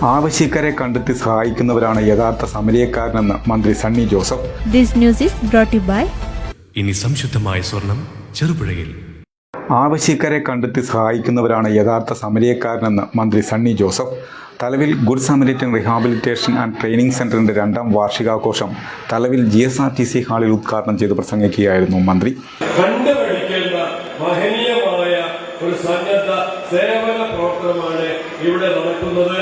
ആവശ്യക്കാരെ കണ്ടെത്തി സഹായിക്കുന്നവരാണ് യഥാർത്ഥ സമരക്കാരനെന്ന് മന്ത്രി Sunny Joseph. This news is brought to you by ഇനി സംശുദ്ധമായ സ്വർണം ചെറുപുഴയിൽ. ആവശ്യക്കാരെ കണ്ടെത്തി സഹായിക്കുന്നവരാണ് യഥാർത്ഥ സമരക്കാരനെന്ന് മന്ത്രി Sunny Joseph. തലവിൽ good Samaritan rehabilitation and training സെന്ററിന്റെ 2ാം വാർഷികാഘോഷം തലവിൽ GSRTC ഹാളിൽ ഉദ്ഘാടനം ചെയ്ത് പ്രസംഗിക്കുകയായിരുന്നു മന്ത്രി. കണ്ടുപിടിക്കേണ്ട മഹനീയമായ ഒരു സന്നദ്ധ സേവന പ്രവർത്തനമാണ് ഇവിടെ നടക്കുന്നത്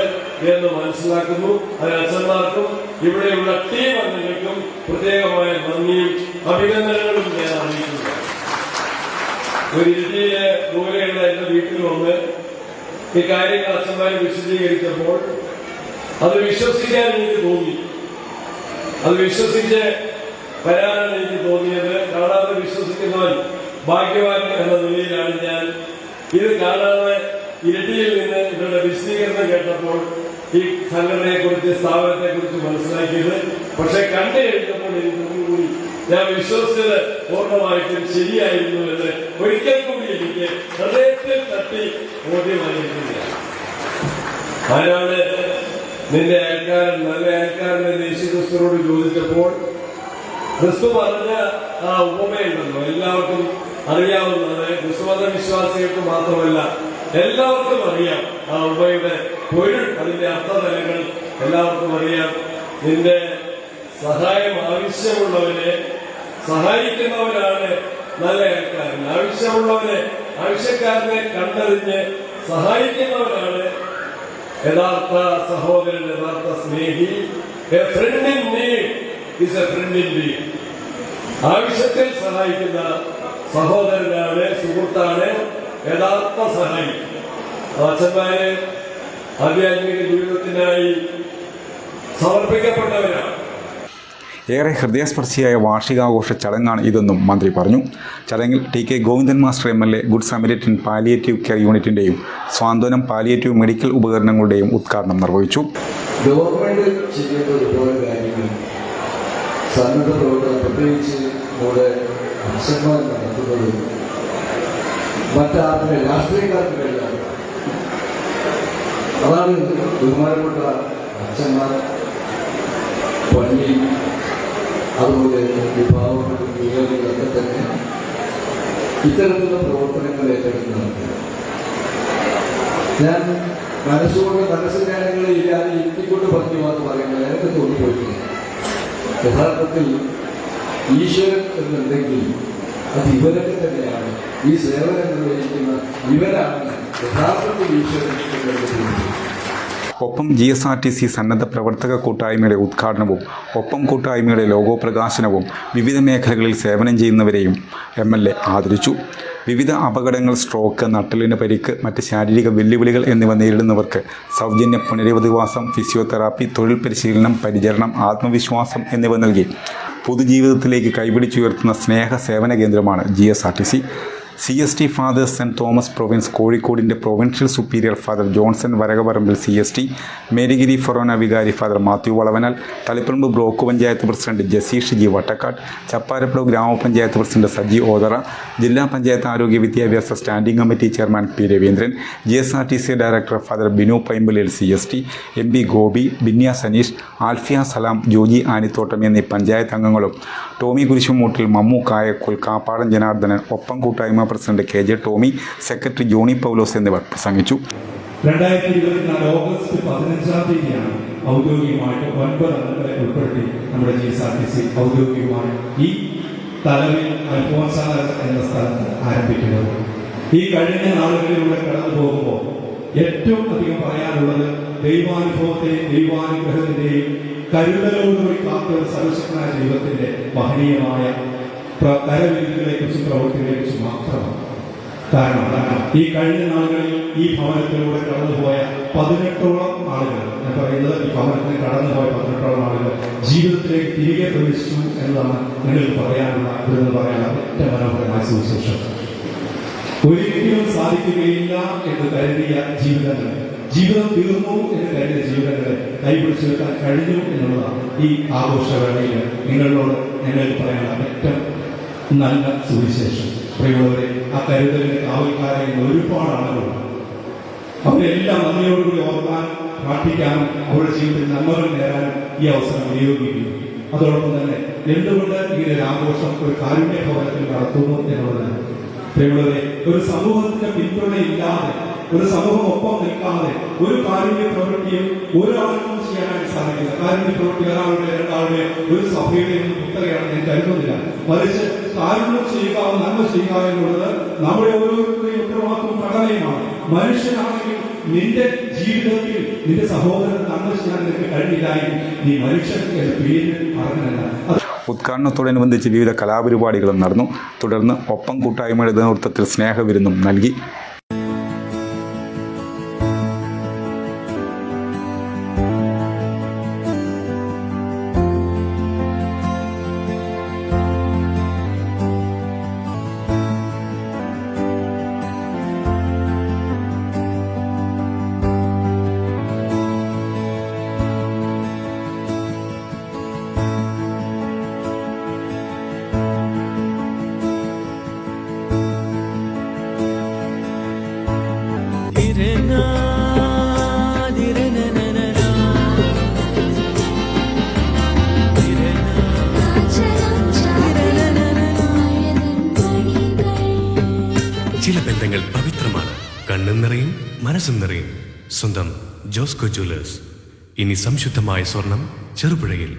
എന്ന് മനസ്സിലാക്കുന്നു. അതിന് അച്ഛന്മാർക്കും ഇവിടെയുള്ള ടീം അംഗങ്ങൾക്കും പ്രത്യേകമായ നന്ദിയും അഭിനന്ദനങ്ങളും ഞാൻ അറിയിക്കുന്നു. ഒരു ഇരിട്ടിയിലെ ദൂരെയുള്ള എന്റെ വീട്ടിൽ വന്ന് ഈ കാര്യങ്ങൾ അച്ഛന്മാരെ വിശദീകരിച്ചപ്പോൾ അത് വിശ്വസിക്കാൻ എനിക്ക് തോന്നി. അത് വിശ്വസിച്ച് വരാനാണ് എനിക്ക് തോന്നിയത്. കാണാതെ വിശ്വസിക്കുന്നവൻ ഭാഗ്യവാൻ എന്ന നിലയിലാണ് ഞാൻ ഇത് കാണാതെ ഇരട്ടിയിൽ നിന്ന് ഇവരുടെ വിശദീകരണം കേട്ടപ്പോൾ ഈ സംഘടനയെക്കുറിച്ച് സ്ഥാപനത്തെക്കുറിച്ച് മനസ്സിലാക്കിയത്. പക്ഷെ കണ്ടു കഴിഞ്ഞപ്പോൾ എനിക്ക് ഞാൻ വിശ്വസിച്ചത് പൂർണ്ണമായിട്ടും ശരിയായിരുന്നു എന്ന് ഒരിക്കൽ കൂടി എനിക്ക് ഹൃദയത്തിൽ തട്ടി ബോധ്യമായിരിക്കുകയാണ്. ആരാണ് നിന്റെ അയൽക്കാരൻ, നല്ല അയൽക്കാരൻ എന്ന് യേശുക്രിസ്തുവിനോട് ചോദിച്ചപ്പോൾ ക്രിസ്തു പറഞ്ഞ ആ ഉപമയുണ്ടല്ലോ, എല്ലാവർക്കും അറിയാവുന്നതാണ്. ക്രിസ്തുമത വിശ്വാസികൾക്ക് മാത്രമല്ല എല്ലാവർക്കും അറിയാം. ആ ഉപമയുടെ പൊരുൾ, അതിന്റെ അർത്ഥതലങ്ങൾ എല്ലാവർക്കും അറിയാം. നിന്റെ സഹായം ആവശ്യമുള്ളവനെ സഹായിക്കുന്നവരാണ് നല്ല അയൽക്കാരൻ. ആവശ്യക്കാരനെ കണ്ടറിഞ്ഞ് സഹായിക്കുന്നവരാണ് യഥാർത്ഥ സഹോദരൻ, യഥാർത്ഥ സ്നേഹി. A friend in need is a friend indeed. ആവശ്യത്തിൽ സഹായിക്കുന്ന സഹോദരനാണ്, സുഹൃത്താണ് യഥാർത്ഥ സഹായി. അച്ഛന്മാര് ആധ്യാത്മിക ജീവിതത്തിനായി സമർപ്പിക്കപ്പെട്ടവരാണ്. ഏറെ ഹൃദയസ്പർശിയായ വാർഷികാഘോഷ ചടങ്ങാണ് ഇതെന്നും മന്ത്രി പറഞ്ഞു. ചടങ്ങിൽ TK Govindan master MLA good Samaritan palliative care യൂണിറ്റിന്റെയും സ്വാന്തനം പാലിയേറ്റീവ് മെഡിക്കൽ ഉപകരണങ്ങളുടെയും ഉദ്ഘാടനം നിർവഹിച്ചു. ഗവൺമെന്റ് ചെയ്യേണ്ട ഒരുപാട് കാര്യങ്ങൾ സന്നദ്ധ പ്രവർത്തനം, പ്രത്യേകിച്ച് നമ്മുടെ അച്ഛന്മാർ നടത്തുന്നത് മറ്റാർക്കും രാഷ്ട്രീയക്കാർക്ക് കഴിയാതെ. അതാണ് ബഹുമാനപ്പെട്ട അച്ഛന്മാർ പള്ളി, അതുപോലെ വിഭാഗങ്ങളും വീടുകളിലൊക്കെ തന്നെ ഇത്തരത്തിലുള്ള പ്രവർത്തനങ്ങൾ ഏറ്റെടുക്കുന്നത്. ഞാൻ മനസ്സുകാര്യങ്ങളെ ഇല്ലാതെ ഇരുത്തിക്കൊണ്ട് പറഞ്ഞു എന്ന് പറയുന്നത് എനിക്ക് തോന്നിപ്പോയിട്ടില്ല. യഥാർത്ഥത്തിൽ ഈശ്വരൻ എന്നുണ്ടെങ്കിൽ അത് ഇവരൊക്കെ തന്നെയാണ്. ഈ സേവനം നിർവഹിക്കുന്ന ഇവരാണ് യഥാർത്ഥത്തിൽ ഈശ്വരൻ എന്നുള്ളത്. ഒപ്പം GSRTC സന്നദ്ധ പ്രവർത്തക കൂട്ടായ്മയുടെ ഉദ്ഘാടനവും ഒപ്പം കൂട്ടായ്മയുടെ ലോഗോ പ്രകാശനവും വിവിധ മേഖലകളിൽ സേവനം ചെയ്യുന്നവരെയും MLA ആദരിച്ചു. വിവിധ അപകടങ്ങൾ, സ്ട്രോക്ക്, നട്ടലിന് പരിക്ക്, മറ്റ് ശാരീരിക വെല്ലുവിളികൾ എന്നിവ നേരിടുന്നവർക്ക് സൗജന്യ പുനരധിവാസം, ഫിസിയോതെറാപ്പി, തൊഴിൽ പരിശീലനം, പരിചരണം, ആത്മവിശ്വാസം എന്നിവ നൽകി പൊതുജീവിതത്തിലേക്ക് കൈപിടിച്ചുയർത്തുന്ന സ്നേഹ സേവന കേന്ദ്രമാണ് GSRTC. CST fathers saint Thomas province കോഴിക്കോടിൻ്റെ provincial superior father Johnson Varakaparambil CST, Marygiri forane വികാരി father Mathew Valavanal, Taliparamba block panchayat president Jaseesh G Vattakkad, Chapparappuzha gramapanchayat president Saji Othara, ജില്ലാ പഞ്ചായത്ത് ആരോഗ്യ വിദ്യാഭ്യാസ standing committee chairman P Raveendran, GSRTC director father Binu Paimpalil CST, MP Gopi, Binya Saneesh, Alphia Salam, Joji Anithottam എന്നീ പഞ്ചായത്ത് അംഗങ്ങളും ടോമി കുരിശുമൂട്ടിൽ, മമ്മു കായക്കുൽ, കാപ്പാടൻ ജനാർദ്ദനൻ, ഒപ്പം കൂട്ടായ്മ president KJ Tomy, secretary Johny Paulose എന്നിവർ പ്രസംഗിച്ചു. 2024 ഓഗസ്റ്റ് 15-ാം തീയതിയാണ് ഔദ്യോഗികമായിട്ട് 9 അംഗങ്ങളെ ഉൾപ്പെടുത്തി നമ്മുടെ GSRTC ഔദ്യോഗികമായി ഈ തലവിൽ അൽഫോൻസാന എന്ന സ്ഥലത്ത് ആരംഭിക്കുന്നത്. ഈ കഴിഞ്ഞ നാളുകളിലൂടെ കടന്നു പോകുമ്പോൾ ഏറ്റവും അധികം പറയാനുള്ളത് ദൈവാനുഭവത്തെയും ദൈവാനുഗ്രഹത്തിന്റെയും കരുതലോടുകൂടി കാത്ത സർവശക്തനായ ദൈവത്തിന്റെ മഹനീയമായ കരവിരുതുകളെക്കുറിച്ചും പ്രവൃത്തികളെക്കുറിച്ചും മാത്രമാണ്. കാരണം ഈ കഴിഞ്ഞ നാളുകളിൽ ഈ ഭവനത്തിലൂടെ കടന്നുപോയ 18ഓളം ആളുകൾ, ഞാൻ പറയുന്നത് ഈ ഭവനത്തിൽ കടന്നുപോയ 18ഓളം ആളുകൾ ജീവിതത്തിലേക്ക് തിരികെ പ്രവേശിച്ചു എന്നതാണ് നിങ്ങൾക്ക് പറയാനുള്ള ഏറ്റവും മനോഹരമായ സുവിശേഷം. ഒരിക്കലും സാധിക്കുകയില്ല എന്ന് കരുതിയ ജീവിതം തീർന്നു എന്ന് കരുതിയ ജീവിതങ്ങളെ കൈപിടിച്ചു വെക്കാൻ കഴിഞ്ഞു എന്നുള്ളതാണ് ഈ ആഘോഷവേളയിൽ നിങ്ങളോട് ഞങ്ങൾക്ക് പറയാനുള്ള ഏറ്റവും നല്ല സുവിശേഷം. പ്രിയമുള്ളവരെ, ആ കരുതലിന്റെ കാവൽക്കാരെ ഒരുപാട് ആളുകളുണ്ട്. അവരെല്ലാം നന്ദിയോടുകൂടി ഓർക്കാൻ പ്രാർത്ഥിക്കാനും അവരുടെ ജീവിതത്തിൽ നന്മകൾ നേടാനും ഈ അവസരം വിനിയോഗിക്കുന്നു. അതോടൊപ്പം തന്നെ എന്തുകൊണ്ട് ഇങ്ങനെ ഒരു ആഘോഷം ഒരു കാരുണ്യ ഭവനത്തിൽ നടത്തുന്നു എന്നുള്ളതാണ്. പ്രിയമുള്ളവരെ, ഒരു സമൂഹത്തിന്റെ പിന്തുണയില്ലാതെ, ഒരു സമൂഹം ഒപ്പം നിൽക്കാതെ ഒരു കാരുണ്യ പ്രവൃത്തിയും ഒരാൾക്കും ചെയ്യാനായിട്ട് സാധിക്കില്ല. കാരുണ്യ പ്രവൃത്തി ഒരാളുടെ രണ്ടാളുടെ ഒരു സഭയുടെ കുത്തകയാണ് ഞാൻ കരുതുന്നില്ല. മറിച്ച് കാരുണ്യം ചെയ്യുക, നന്മ ചെയ്യുക എന്നുള്ളത് നമ്മുടെ ഓരോരുത്തരുടെയും ഉത്തരവാദിത്വവും കടമയുമാണ്. മനുഷ്യനാണെങ്കിൽ നിന്റെ ജീവിതത്തിൽ നിന്റെ സഹോദരൻ നന്മ ചെയ്യാൻ നിനക്ക് കഴിഞ്ഞില്ലായെങ്കിൽ നീ മനുഷ്യൻ എന്ന പേര് പറഞ്ഞല്ല. ഉദ്ഘാടനത്തോടനുബന്ധിച്ച് വിവിധ കലാപരിപാടികളും നടന്നു. തുടർന്ന് ഒപ്പം കൂട്ടായ്മയുടെ നേതൃത്വത്തിൽ സ്നേഹവിരുന്നും നൽകി. ചില ബന്ധങ്ങൾ പവിത്രമാണ്. കണ്ണും നിറയും, മനസ്സും നിറയും. സ്വന്തം ജോസ്കോ ജ്വല്ലേഴ്സ്. ഇനി സംശുദ്ധമായ സ്വർണം ചെറുപുഴയിൽ.